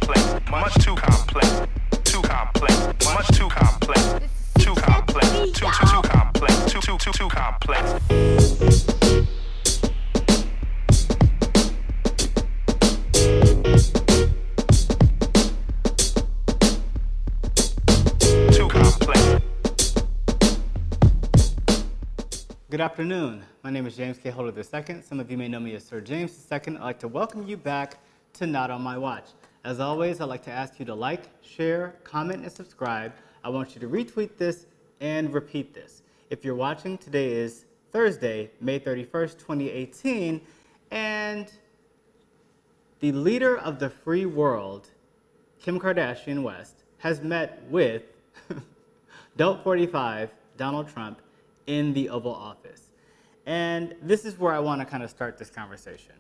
complex, much too complex, too complex, much too complex, too complex, too complex, too complex. Good afternoon. My name is James K. Holder II. Some of you may know me as Sir James II. I'd like to welcome you back to Not On My Watch. As always, I'd like to ask you to like, share, comment, and subscribe. I want you to retweet this and repeat this. If you're watching, today is Thursday, May 31st, 2018, and the leader of the free world, Kim Kardashian West, has met with Dope 45, Donald Trump, in the Oval Office. And this is where I want to kind of start this conversation.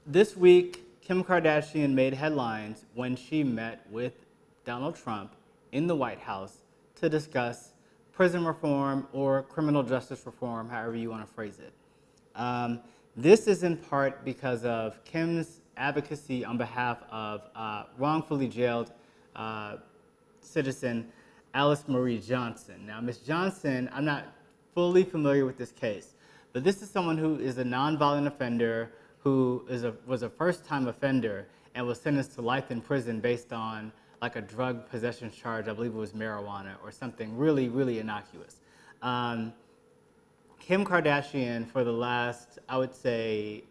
This week, Kim Kardashian made headlines when she met with Donald Trump in the White House to discuss prison reform or criminal justice reform, however you want to phrase it. This is in part because of Kim's advocacy on behalf of wrongfully jailed citizen Alice Marie Johnson. Now, Ms. Johnson, I'm not fully familiar with this case, but this is someone who is a nonviolent offender who was a first-time offender and was sentenced to life in prison based on like a drug possession charge. I believe it was marijuana or something really, really innocuous. Kim Kardashian, for the last, I would say,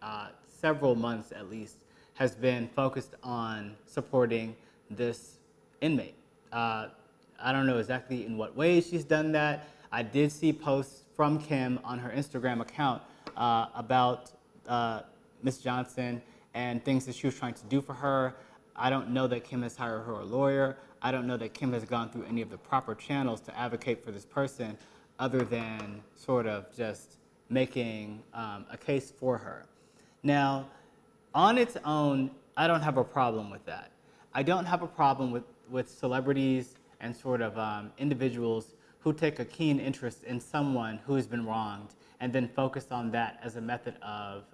several months at least, has been focused on supporting this inmate. I don't know exactly in what ways she's done that. I did see posts from Kim on her Instagram account about Ms. Johnson and things that she was trying to do for her. I don't know that Kim has hired her a lawyer. I don't know that Kim has gone through any of the proper channels to advocate for this person other than sort of just making a case for her. Now, on its own, I don't have a problem with that. I don't have a problem with celebrities and sort of individuals who take a keen interest in someone who has been wronged and then focus on that as a method of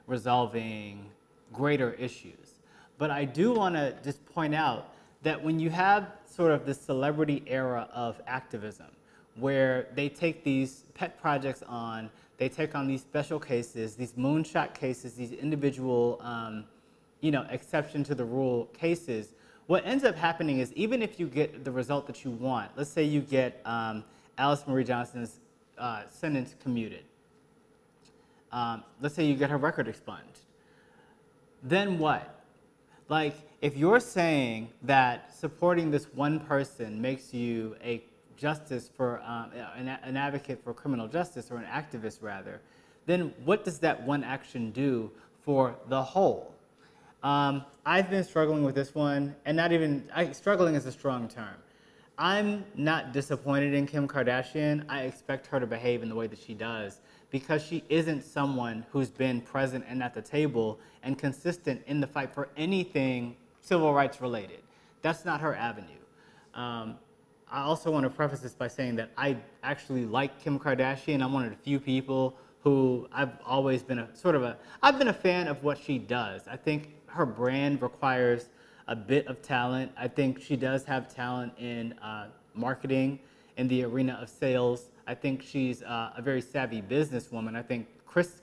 resolving greater issues. But I do want to just point out that when you have sort of this celebrity era of activism, where they take these pet projects on, they take on these special cases, these moonshot cases, these individual, exception to the rule cases, what ends up happening is even if you get the result that you want, let's say you get Alice Marie Johnson's sentence commuted. Let's say you get her record expunged. Then what? Like, if you're saying that supporting this one person makes you a justice for an advocate for criminal justice, or an activist rather, then what does that one action do for the whole? I've been struggling with this one, and struggling is a strong term. I'm not disappointed in Kim Kardashian. I expect her to behave in the way that she does because she isn't someone who's been present and at the table and consistent in the fight for anything civil rights related. That's not her avenue. I also want to preface this by saying that I actually like Kim Kardashian. I'm one of the few people who I've always been I've been a fan of what she does. I think her brand requires a bit of talent. I think she does have talent in marketing, in the arena of sales. I think she's a very savvy businesswoman. I think Kris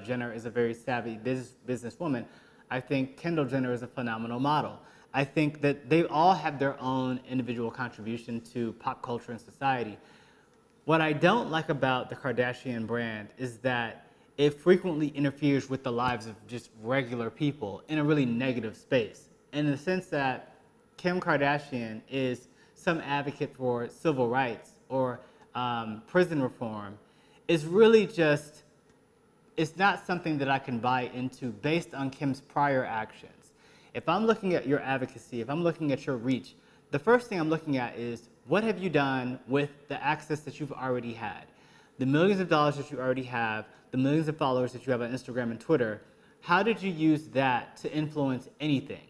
Jenner is a very savvy businesswoman. I think Kendall Jenner is a phenomenal model. I think that they all have their own individual contribution to pop culture and society. What I don't like about the Kardashian brand is that it frequently interferes with the lives of just regular people in a really negative space. In the sense that Kim Kardashian is some advocate for civil rights or prison reform is really just, it's not something that I can buy into based on Kim's prior actions. If I'm looking at your advocacy, if I'm looking at your reach, the first thing I'm looking at is what have you done with the access that you've already had? The millions of dollars that you already have, the millions of followers that you have on Instagram and Twitter, how did you use that to influence anything?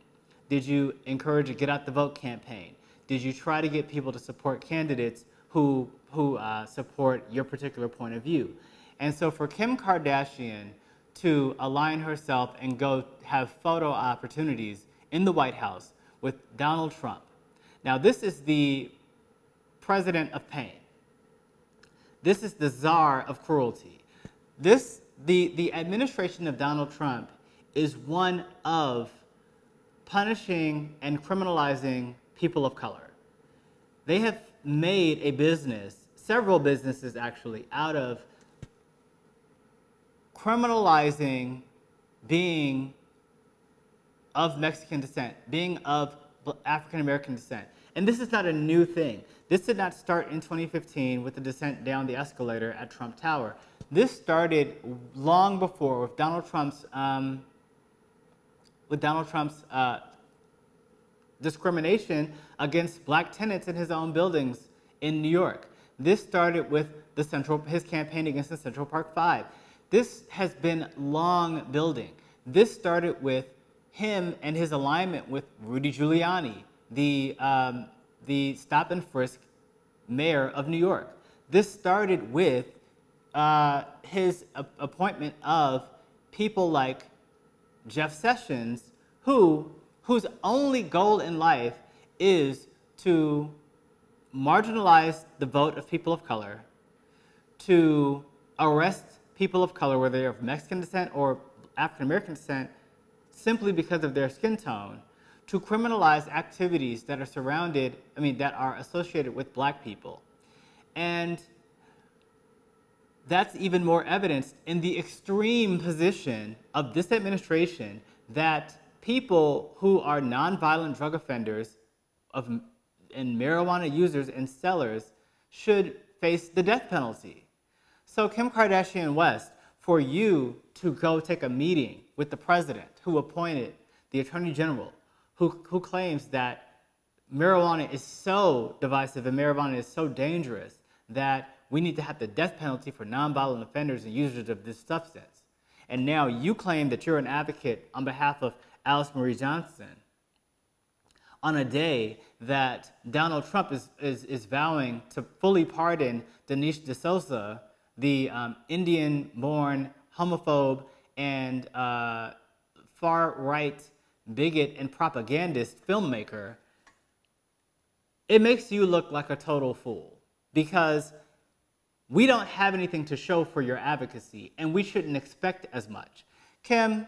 Did you encourage a Get Out the Vote campaign? Did you try to get people to support candidates who support your particular point of view? And so for Kim Kardashian to align herself and go have photo opportunities in the White House with Donald Trump. Now, this is the president of pain. This is the czar of cruelty. The administration of Donald Trump is one of punishing and criminalizing people of color. They have made a business, several businesses actually, out of criminalizing being of Mexican descent, being of African American descent. And this is not a new thing. This did not start in 2015 with the descent down the escalator at Trump Tower. This started long before with Donald Trump's discrimination against black tenants in his own buildings in New York. This started with his campaign against the Central Park Five. This has been long building. This started with him and his alignment with Rudy Giuliani, the stop and frisk mayor of New York. This started with his appointment of people like Jeff Sessions, whose only goal in life is to marginalize the vote of people of color, to arrest people of color, whether they're of Mexican descent or African American descent, simply because of their skin tone, to criminalize activities that are that are associated with black people. And that's even more evidenced in the extreme position of this administration that people who are nonviolent drug offenders and marijuana users and sellers should face the death penalty. So Kim Kardashian West, for you to go take a meeting with the president who appointed the attorney general, who claims that marijuana is so divisive and marijuana is so dangerous that we need to have the death penalty for nonviolent offenders and users of this substance. And now you claim that you're an advocate on behalf of Alice Marie Johnson on a day that Donald Trump is vowing to fully pardon Dinesh D'Souza, the Indian-born homophobe and far-right bigot and propagandist filmmaker. It makes you look like a total fool because we don't have anything to show for your advocacy, and we shouldn't expect as much. Kim,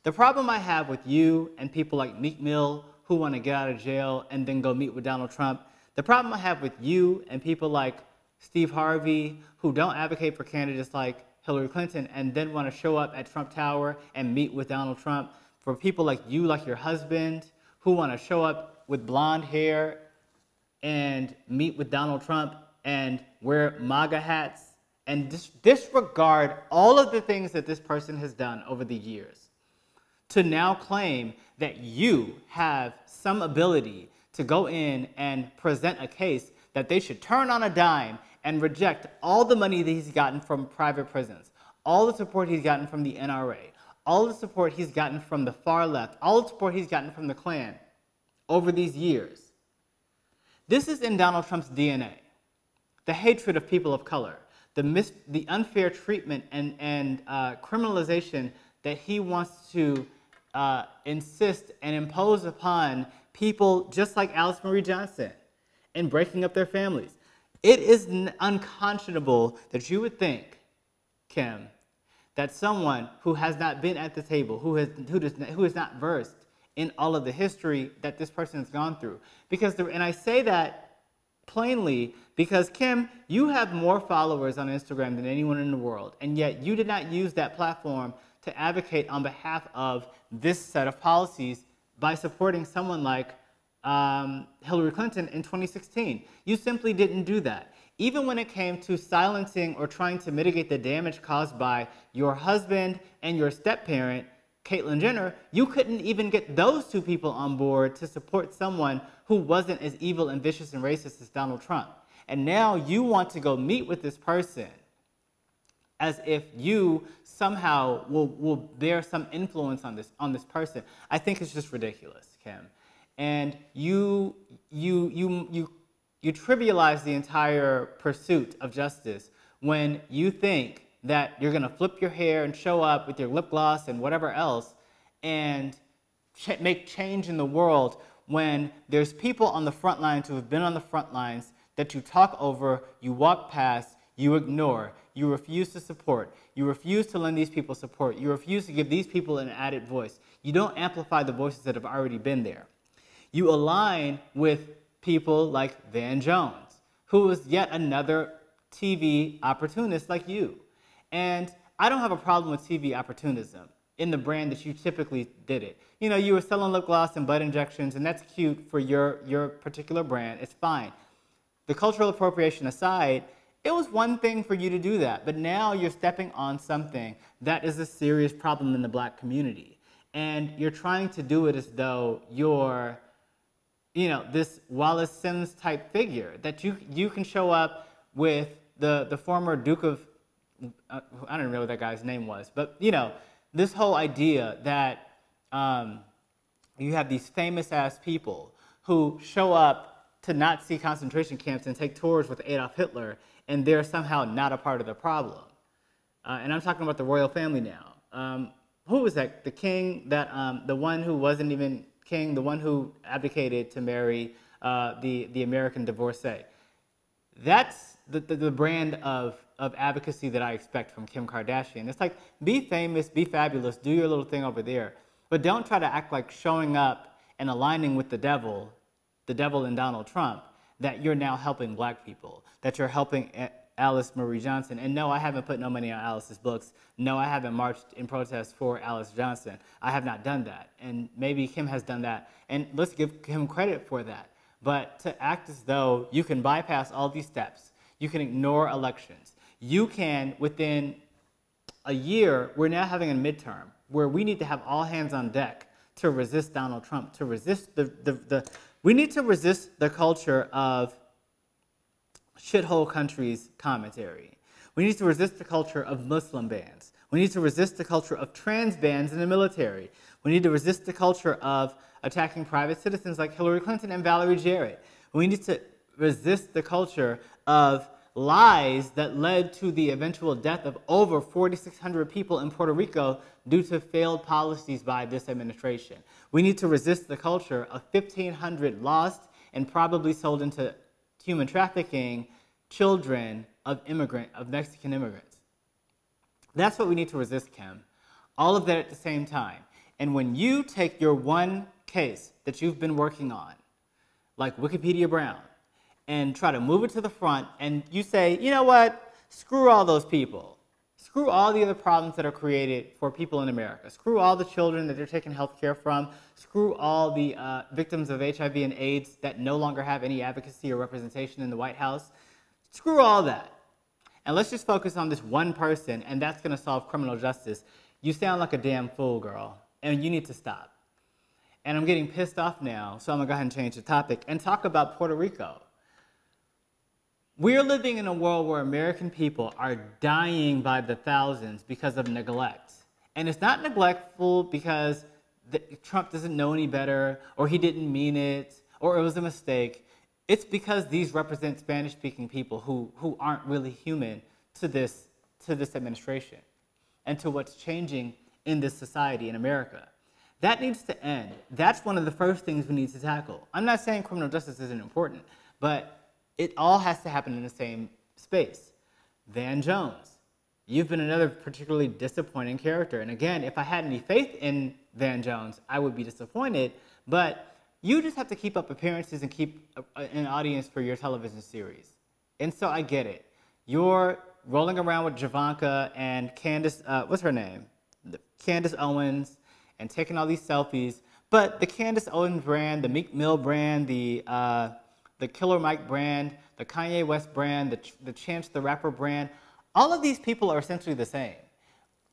the problem I have with you and people like Meek Mill who want to get out of jail and then go meet with Donald Trump, the problem I have with you and people like Steve Harvey who don't advocate for candidates like Hillary Clinton and then want to show up at Trump Tower and meet with Donald Trump, for people like you, like your husband, who want to show up with blonde hair and meet with Donald Trump and wear MAGA hats and disregard all of the things that this person has done over the years, to now claim that you have some ability to go in and present a case that they should turn on a dime and reject all the money that he's gotten from private prisons, all the support he's gotten from the NRA, all the support he's gotten from the far left, all the support he's gotten from the Klan over these years. This is in Donald Trump's DNA. The hatred of people of color, the unfair treatment and criminalization that he wants to insist and impose upon people just like Alice Marie Johnson and breaking up their families. It is unconscionable that you would think, Kim, that someone who has not been at the table, who is not versed in all of the history that this person has gone through, and I say that plainly because, Kim, you have more followers on Instagram than anyone in the world, and yet you did not use that platform to advocate on behalf of this set of policies by supporting someone like Hillary Clinton in 2016. You simply didn't do that. Even when it came to silencing or trying to mitigate the damage caused by your husband and your step-parent, Caitlyn Jenner, you couldn't even get those two people on board to support someone who wasn't as evil and vicious and racist as Donald Trump. And now you want to go meet with this person as if you somehow will bear some influence on this person. I think it's just ridiculous, Kim. And you trivialize the entire pursuit of justice when you think that you're going to flip your hair and show up with your lip gloss and whatever else and make change in the world when there's people on the front lines who have been on the front lines that you talk over, you walk past, you ignore, you refuse to support, you refuse to lend these people support, you refuse to give these people an added voice. You don't amplify the voices that have already been there. You align with people like Van Jones, who is yet another TV opportunist like you. And I don't have a problem with TV opportunism in the brand that you typically did it. You know, you were selling lip gloss and butt injections, and that's cute for your particular brand. It's fine. The cultural appropriation aside, it was one thing for you to do that, but now you're stepping on something that is a serious problem in the black community. And you're trying to do it as though you're, you know, this Wallace Sims type figure, that you can show up with the former Duke of, I don't even know what that guy's name was, but, you know, this whole idea that you have these famous ass people who show up to Nazi concentration camps and take tours with Adolf Hitler, and they're somehow not a part of the problem. And I'm talking about the royal family now. Who was that? The king that, the one who wasn't even king, the one who abdicated to marry the American divorcee. That's the brand of advocacy that I expect from Kim Kardashian. It's like, be famous, be fabulous, do your little thing over there, but don't try to act like showing up and aligning with the devil and Donald Trump, that you're now helping black people, that you're helping Alice Marie Johnson. And no, I haven't put no money on Alice's books. No, I haven't marched in protest for Alice Johnson. I have not done that. And maybe Kim has done that. And let's give him credit for that. But to act as though you can bypass all these steps, you can ignore elections, you can, within a year, we're now having a midterm where we need to have all hands on deck to resist Donald Trump, to resist we need to resist the culture of shithole countries commentary. We need to resist the culture of Muslim bans. We need to resist the culture of trans bans in the military. We need to resist the culture of attacking private citizens like Hillary Clinton and Valerie Jarrett. We need to resist the culture of lies that led to the eventual death of over 4,600 people in Puerto Rico due to failed policies by this administration. We need to resist the culture of 1,500 lost and probably sold into human trafficking children of Mexican immigrants. That's what we need to resist, Kim. All of that at the same time. And when you take your one case that you've been working on, like Wikipedia Brown, and try to move it to the front, and you say, you know what, screw all those people. Screw all the other problems that are created for people in America. Screw all the children that they're taking health care from. Screw all the victims of HIV and AIDS that no longer have any advocacy or representation in the White House. Screw all that. And let's just focus on this one person, and that's going to solve criminal justice. You sound like a damn fool, girl, and you need to stop. And I'm getting pissed off now, so I'm going to go ahead and change the topic and talk about Puerto Rico. We're living in a world where American people are dying by the thousands because of neglect. And it's not neglectful because Trump doesn't know any better, or he didn't mean it, or it was a mistake. It's because these represent Spanish-speaking people who aren't really human to this administration and to what's changing in this society in America. That needs to end. That's one of the first things we need to tackle. I'm not saying criminal justice isn't important, but it all has to happen in the same space. Van Jones, you've been another particularly disappointing character. And again, if I had any faith in Van Jones, I would be disappointed. But you just have to keep up appearances and keep an audience for your television series. And so I get it. You're rolling around with Javanka and Candace, what's her name? Candace Owens, and taking all these selfies. But the Candace Owens brand, the Meek Mill brand, the Killer Mike brand, the Kanye West brand, the Chance the Rapper brand, all of these people are essentially the same.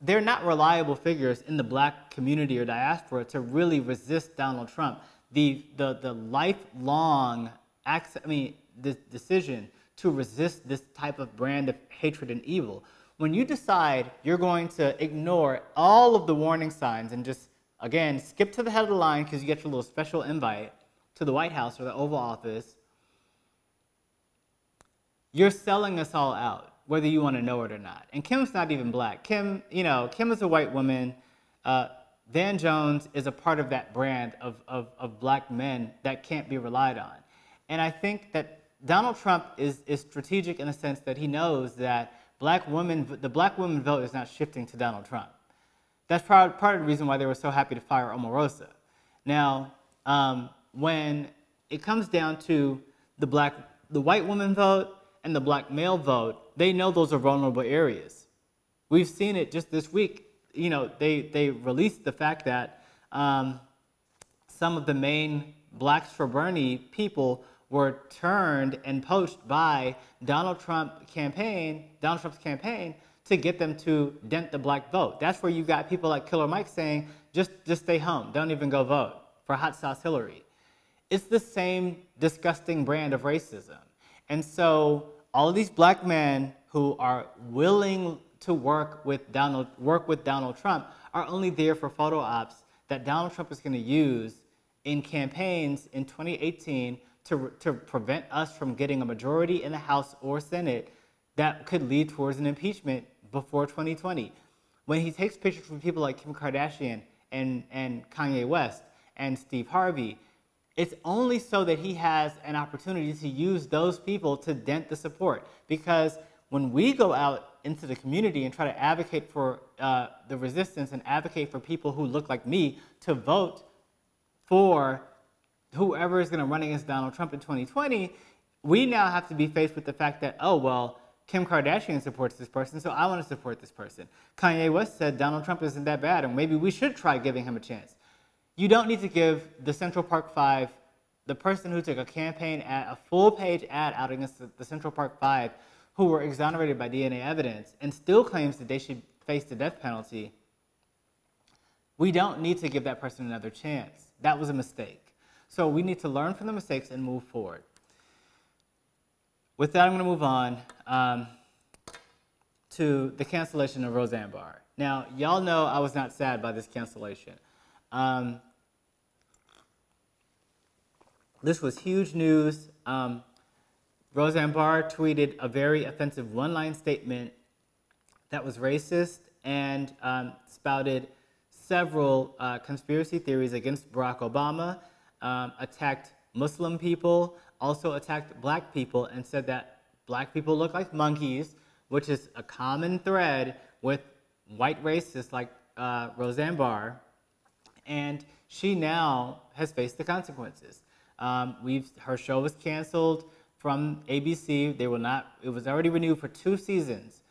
They're not reliable figures in the black community or diaspora to really resist Donald Trump. The lifelong decision to resist this type of brand of hatred and evil. When you decide you're going to ignore all of the warning signs and just, again, skip to the head of the line because you get your little special invite to the White House or the Oval Office, you're selling us all out. whether you want to know it or not. And Kim's not even black. Kim is a white woman. Van Jones is a part of that brand of black men that can't be relied on. And I think that Donald Trump is strategic in the sense that he knows that the black woman vote is not shifting to Donald Trump. That's part of the reason why they were so happy to fire Omarosa. Now, when it comes down to the white woman vote and the black male vote, they know those are vulnerable areas. We've seen it just this week. They released the fact that some of the main Blacks for Bernie people were turned and poached by Donald Trump's campaign to get them to dent the black vote. That's where you got people like Killer Mike saying, just stay home, don't even go vote for Hot Sauce Hillary. It's the same disgusting brand of racism. And so all of these black men who are willing to work with Donald Trump are only there for photo ops that Donald Trump is going to use in campaigns in 2018 to prevent us from getting a majority in the House or Senate that could lead towards an impeachment before 2020. When he takes pictures from people like Kim Kardashian and Kanye West and Steve Harvey, it's only so that he has an opportunity to use those people to dent the support. Because when we go out into the community and try to advocate for the resistance and advocate for people who look like me to vote for whoever is going to run against Donald Trump in 2020, we now have to be faced with the fact that, oh, well, Kim Kardashian supports this person, so I want to support this person. Kanye West said Donald Trump isn't that bad, and maybe we should try giving him a chance. You don't need to give the Central Park Five, the person who took a campaign ad, a full-page ad out against the Central Park Five, who were exonerated by DNA evidence, and still claims that they should face the death penalty. We don't need to give that person another chance. That was a mistake. So we need to learn from the mistakes and move forward. With that, I'm going to move on to the cancellation of Roseanne Barr. Now, y'all know I was not sad by this cancellation. This was huge news. Roseanne Barr tweeted a very offensive one-line statement that was racist and spouted several conspiracy theories against Barack Obama, attacked Muslim people, also attacked black people, and said that black people look like monkeys, which is a common thread with white racists like Roseanne Barr. And she now has faced the consequences. Her show was canceled from ABC. It was already renewed for 2 seasons.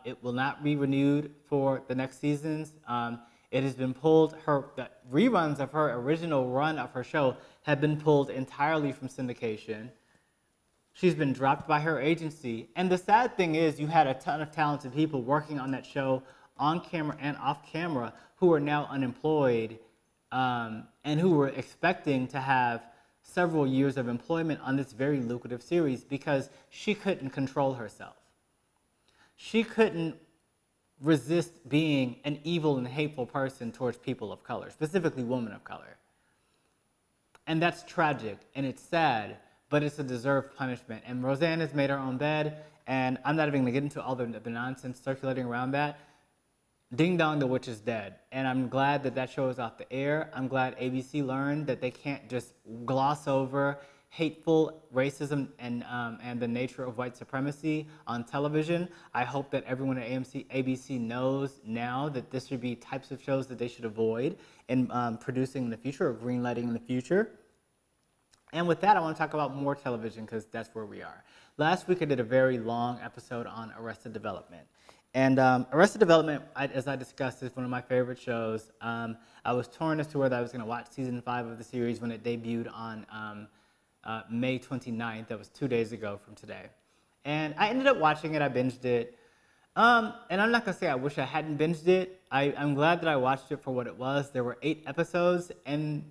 It will not be renewed for the next seasons. It has been pulled. The reruns of her original run of her show have been pulled entirely from syndication. She's been dropped by her agency. And the sad thing is, you had a ton of talented people working on that show on camera and off camera who are now unemployed and who were expecting to have several years of employment on this very lucrative series because she couldn't control herself. She couldn't resist being an evil and hateful person towards people of color, specifically women of color. And that's tragic, and it's sad, but it's a deserved punishment. And Roseanne has made her own bed, and I'm not even going to get into all the nonsense circulating around that. Ding dong, the witch is dead. And I'm glad that that show is off the air. I'm glad ABC learned that they can't just gloss over hateful racism and the nature of white supremacy on television. I hope that everyone at ABC knows now that this should be types of shows that they should avoid in producing in the future or greenlighting in the future. And with that, I want to talk about more television because that's where we are. Last week I did a very long episode on Arrested Development. And Arrested Development, as I discussed, is one of my favorite shows. I was torn as to whether I was going to watch season 5 of the series when it debuted on May 29th. That was 2 days ago from today. And I ended up watching it. I binged it. And I'm not going to say I wish I hadn't binged it. I'm glad that I watched it for what it was. There were 8 episodes, and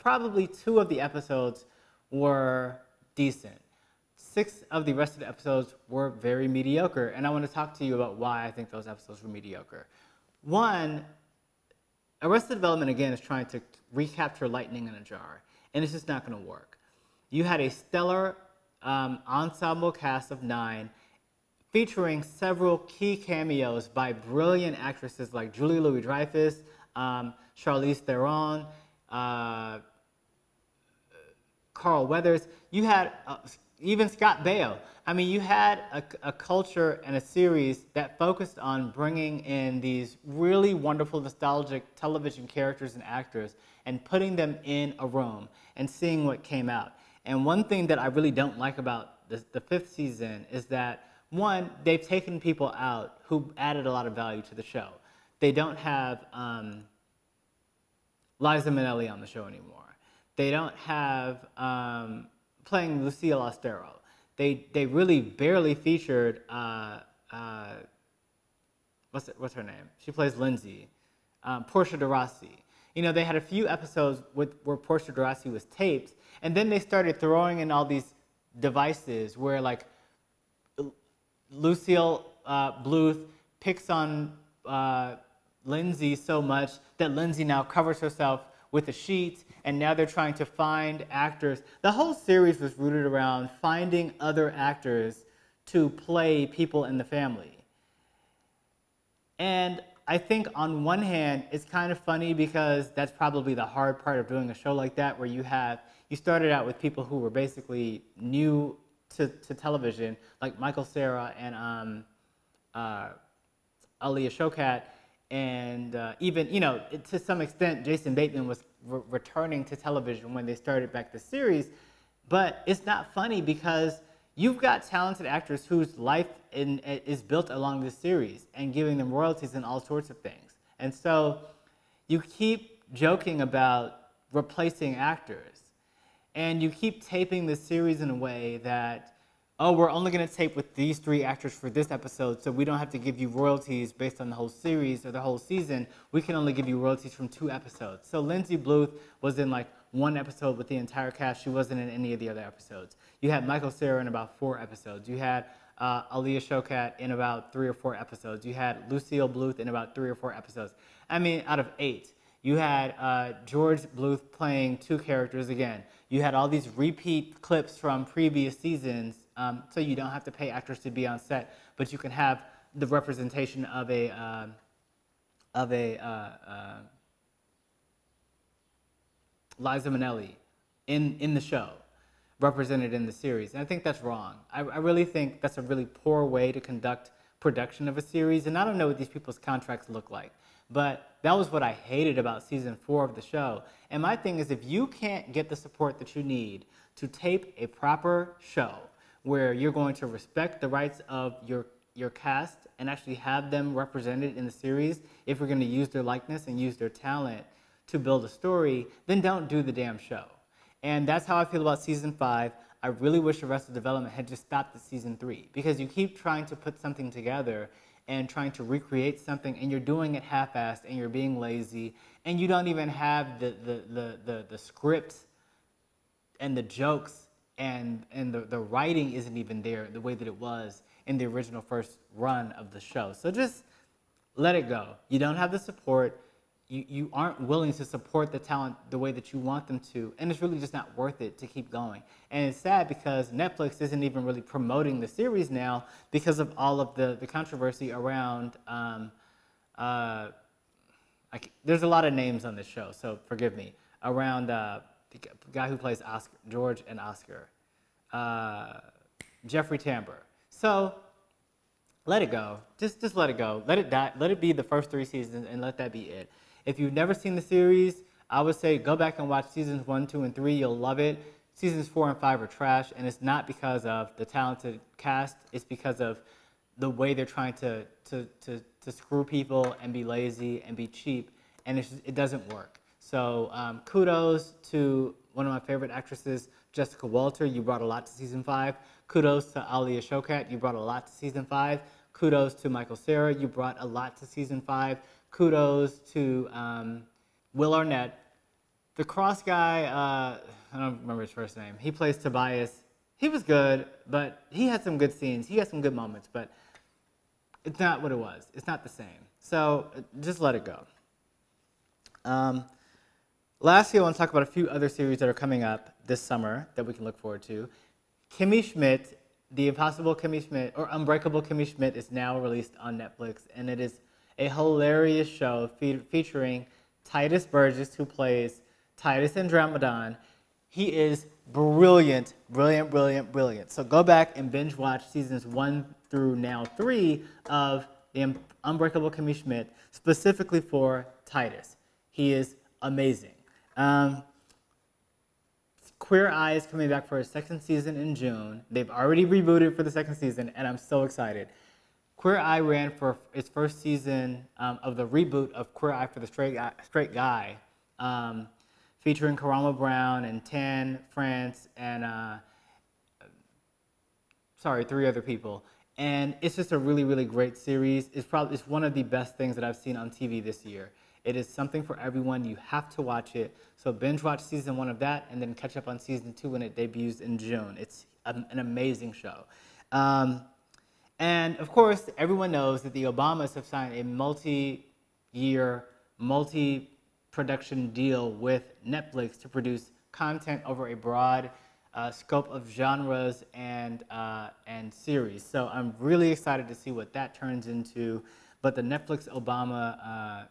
probably 2 of the episodes were decent. 6 of the rest of the episodes were very mediocre, and I want to talk to you about why I think those episodes were mediocre. One, Arrested Development, again, is trying to recapture lightning in a jar, and it's just not going to work. You had a stellar ensemble cast of 9, featuring several key cameos by brilliant actresses like Julie Louis-Dreyfus, Charlize Theron, Carl Weathers. You had even Scott Baio. I mean, you had a culture and a series that focused on bringing in these really wonderful, nostalgic television characters and actors and putting them in a room and seeing what came out. And one thing that I really don't like about the fifth season is that, one, they've taken people out who added a lot of value to the show. They don't have Liza Minnelli on the show anymore. They don't have playing Lucille Ostero. They really barely featured what's her name? She plays Lindsay, Portia de Rossi. You know, they had a few episodes where Portia de Rossi was taped, and then they started throwing in all these devices where, like, Lucille Bluth picks on Lindsay so much that Lindsay now covers herself with a sheet, and now they're trying to find actors. The whole series was rooted around finding other actors to play people in the family. And I think on one hand, it's kind of funny because that's probably the hard part of doing a show like that, where you started out with people who were basically new to television, like Michael Cera and Aaliyah Shawkat, and even, you know, to some extent, Jason Bateman was returning to television when they started back the series. But it's not funny because you've got talented actors whose life is built along this series and giving them royalties and all sorts of things. And so you keep joking about replacing actors, and you keep taping the series in a way that, oh, we're only going to tape with these 3 actors for this episode, so we don't have to give you royalties based on the whole series or the whole season. We can only give you royalties from 2 episodes. So Lindsay Bluth was in like 1 episode with the entire cast. She wasn't in any of the other episodes. You had Michael Cera in about 4 episodes. You had Aaliyah Shawkat in about 3 or 4 episodes. You had Lucille Bluth in about 3 or 4 episodes. I mean, out of 8. You had George Bluth playing 2 characters again. You had all these repeat clips from previous seasons, so you don't have to pay actors to be on set, but you can have the representation of a Liza Minnelli in the show, represented in the series. And I think that's wrong. I really think that's a really poor way to conduct production of a series. And I don't know what these people's contracts look like, but that was what I hated about season 4 of the show. And my thing is, if you can't get the support that you need to tape a proper show where you're going to respect the rights of your cast and actually have them represented in the series, if you're going to use their likeness and use their talent to build a story, then don't do the damn show. And that's how I feel about season 5. I really wish Arrested Development had just stopped at season 3, because you keep trying to put something together and trying to recreate something, and you're doing it half-assed, and you're being lazy, and you don't even have the script and the jokes, and the writing isn't even there the way that it was in the original first run of the show. So just let it go. You don't have the support. You aren't willing to support the talent the way that you want them to, and it's really just not worth it to keep going. And it's sad because Netflix isn't even really promoting the series now because of all of the controversy around, there's a lot of names on this show, so forgive me, around the guy who plays Oscar, George and Oscar, Jeffrey Tambor. So let it go. Just let it go. Let it die. Let it be the first 3 seasons, and let that be it. If you've never seen the series, I would say go back and watch seasons 1, 2, and 3. You'll love it. Seasons 4 and 5 are trash, and it's not because of the talented cast. It's because of the way they're trying to screw people and be lazy and be cheap, and it doesn't work. So kudos to one of my favorite actresses, Jessica Walter. You brought a lot to season 5. Kudos to Aaliyah Shawkat. You brought a lot to season 5. Kudos to Michael Cera. You brought a lot to season 5. Kudos to Will Arnett. The cross guy, I don't remember his first name. He plays Tobias. He was good, but he had some good scenes. He had some good moments, but it's not what it was. It's not the same. So just let it go. Lastly, I want to talk about a few other series that are coming up this summer that we can look forward to. Kimmy Schmidt The Impossible Kimmy Schmidt, or Unbreakable Kimmy Schmidt, is now released on Netflix, and it is a hilarious show featuring Titus Burgess, who plays Titus Andromedon. He is brilliant, brilliant, brilliant, brilliant. So go back and binge watch seasons 1 through now 3 of The Unbreakable Kimmy Schmidt, specifically for Titus. He is amazing. Queer Eye is coming back for a second season in June. They've already rebooted for the second season, and I'm so excited. Queer Eye ran for its first season of the reboot of Queer Eye for the Straight Guy, featuring Karama Brown and Tan France and 3 other people. And it's just a really, really great series. It's one of the best things that I've seen on TV this year. It is something for everyone. You have to watch it. So binge watch season 1 of that and then catch up on season 2 when it debuts in June. It's an amazing show. And of course, everyone knows that the Obamas have signed a multi-year, multi-production deal with Netflix to produce content over a broad scope of genres and series. So I'm really excited to see what that turns into. But the Netflix-Obama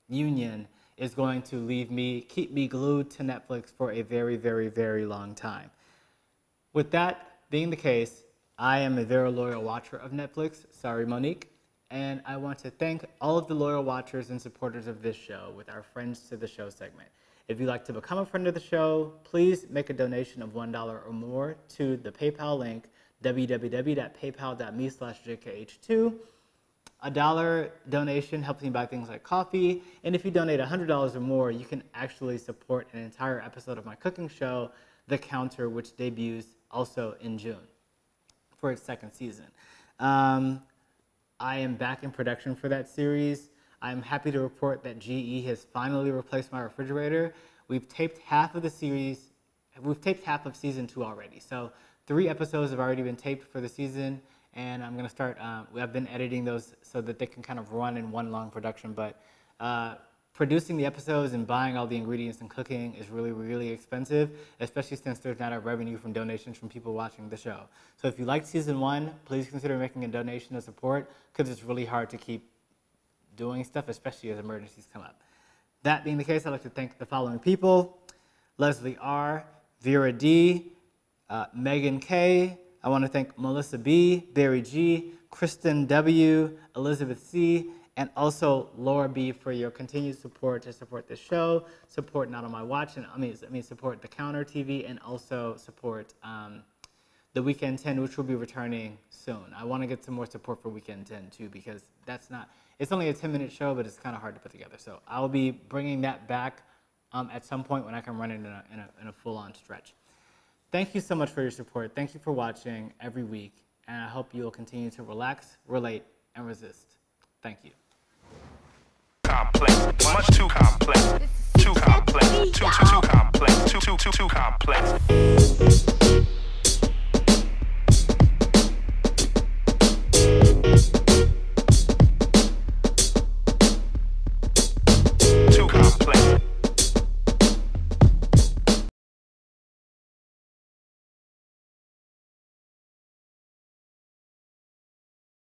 union is going to keep me glued to Netflix for a very, very, very long time. With that being the case, I am a very loyal watcher of Netflix. Sorry, Monique. And I want to thank all of the loyal watchers and supporters of this show with our Friends to the Show segment. If you'd like to become a friend of the show, please make a donation of $1 or more to the PayPal link, www.paypal.me/jkh2. $1 donation helps me buy things like coffee, and if you donate $100 or more, you can actually support an entire episode of my cooking show, The Counter, which debuts also in June for its second season. I am back in production for that series. I'm happy to report that GE has finally replaced my refrigerator. We've taped half of the series. We've taped half of season 2 already. So 3 episodes have already been taped for the season, and I'm going to start, I've been editing those so that they can kind of run in one long production, but producing the episodes and buying all the ingredients and cooking is really, really expensive, especially since there's not a revenue from donations from people watching the show. So if you liked season 1, please consider making a donation to support, because it's really hard to keep doing stuff, especially as emergencies come up. That being the case, I'd like to thank the following people: Leslie R., Vera D., Megan K. I want to thank Melissa B., Barry G., Kristen W., Elizabeth C., and also Laura B. for your continued support to support this show, support Not On My Watch, and support The Counter TV, and also support the Weekend 10, which will be returning soon. I want to get some more support for Weekend 10 too, because it's only a 10-minute show, but it's kind of hard to put together. So I'll be bringing that back at some point when I can run it in a full-on stretch. Thank you so much for your support. Thank you for watching every week, and I hope you will continue to relax, relate, and resist. Thank you. Complex, much too complex, too complex, too complex, too complex.